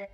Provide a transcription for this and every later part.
Le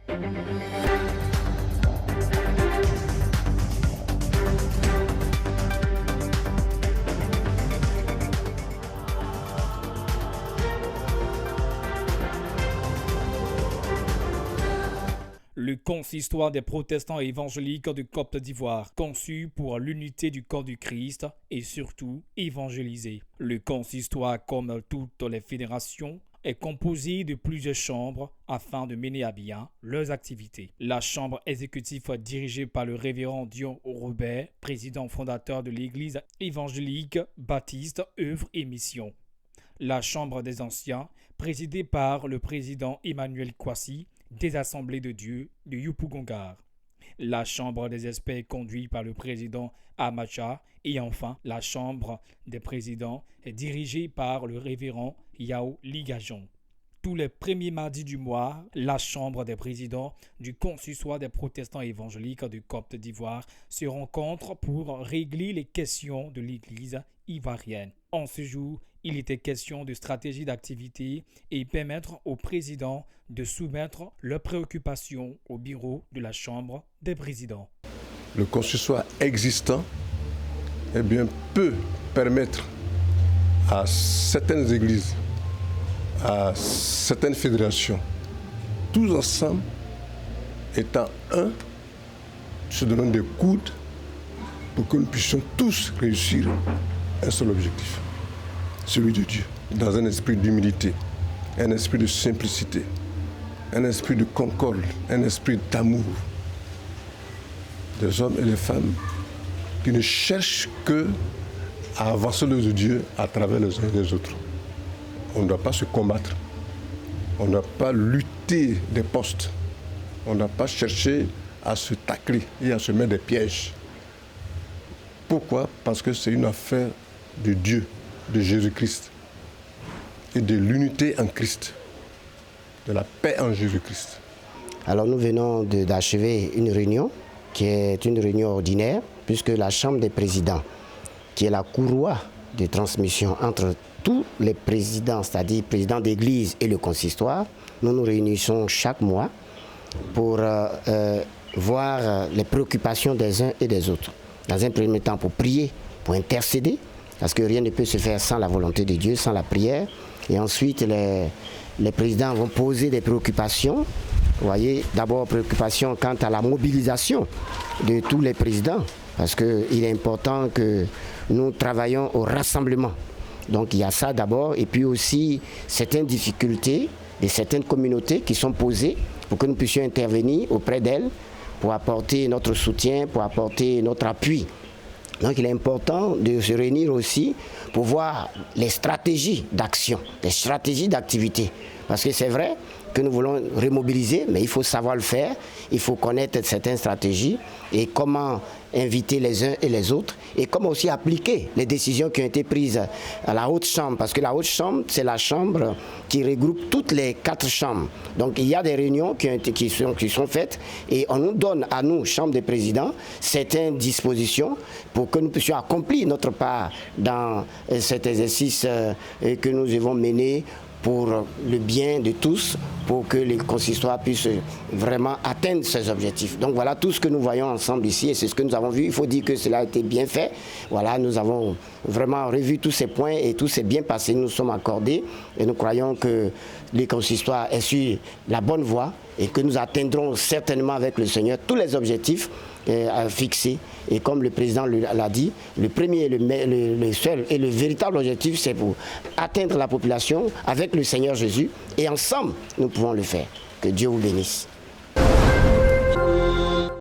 consistoire des protestants évangéliques de Côte d'Ivoire, conçu pour l'unité du corps du Christ et surtout évangéliser. Le consistoire, comme toutes les fédérations, est composé de plusieurs chambres afin de mener à bien leurs activités. La chambre exécutive dirigée par le révérend Dion Robert, président fondateur de l'église évangélique baptiste œuvre et mission. La chambre des anciens, présidée par le président Emmanuel Kwasi, des Assemblées de Dieu de Yopougongar. La chambre des experts conduite par le président Amacha et enfin la chambre des présidents est dirigée par le révérend Yao Ligajon. Tous les premiers mardis du mois, la chambre des présidents du consistoire des protestants évangéliques de Côte d'Ivoire se rencontre pour régler les questions de l'église ivoirienne. En ce jour, il était question de stratégie d'activité et permettre aux présidents de soumettre leurs préoccupations au bureau de la Chambre des présidents. Le consistoire existant peut permettre à certaines églises, à certaines fédérations, tous ensemble, étant un, se donnant des coudes pour que nous puissions tous réussir un seul objectif, celui de Dieu, dans un esprit d'humilité, un esprit de simplicité, un esprit de concorde, un esprit d'amour. Des hommes et des femmes qui ne cherchent que à avancer l'œuvre de Dieu à travers les uns et les autres. On ne doit pas se combattre, on ne doit pas lutter des postes, on ne doit pas chercher à se tacler et à se mettre des pièges. Pourquoi? Parce que c'est une affaire de Dieu, de Jésus-Christ et de l'unité en Christ, de la paix en Jésus-Christ. Alors nous venons d'achever une réunion qui est une réunion ordinaire puisque la Chambre des présidents, qui est la courroie de transmission entre tous les présidents, c'est-à-dire présidents d'église et le consistoire, nous nous réunissons chaque mois pour voir les préoccupations des uns et des autres. Dans un premier temps pour prier, pour intercéder, parce que rien ne peut se faire sans la volonté de Dieu, sans la prière. Et ensuite, les présidents vont poser des préoccupations. Vous voyez, d'abord préoccupation quant à la mobilisation de tous les présidents, parce qu'il est important que nous travaillons au rassemblement. Donc il y a ça d'abord, et puis aussi certaines difficultés de certaines communautés qui sont posées pour que nous puissions intervenir auprès d'elles pour apporter notre soutien, pour apporter notre appui. Donc il est important de se réunir aussi pour voir les stratégies d'action, les stratégies d'activité. Parce que c'est vrai que nous voulons remobiliser, mais il faut savoir le faire, il faut connaître certaines stratégies et comment inviter les uns et les autres et comment aussi appliquer les décisions qui ont été prises à la Haute Chambre. Parce que la Haute Chambre, c'est la chambre qui regroupe toutes les 4 chambres. Donc il y a des réunions qui sont faites et on nous donne à nous, Chambre des présidents, certaines dispositions pour que nous puissions accomplir notre part dans cet exercice que nous devons mener pour le bien de tous, pour que les consistoires puissent vraiment atteindre ces objectifs. Donc voilà tout ce que nous voyons ensemble ici et c'est ce que nous avons vu. Il faut dire que cela a été bien fait. Voilà, nous avons vraiment revu tous ces points et tout s'est bien passé. Nous sommes accordés et nous croyons que les consistoires est sur la bonne voie et que nous atteindrons certainement avec le Seigneur tous les objectifs fixés. Et comme le président l'a dit, le premier, le seul et le véritable objectif, c'est pour atteindre la population avec le Seigneur Jésus. Et ensemble, nous pouvons le faire. Que Dieu vous bénisse.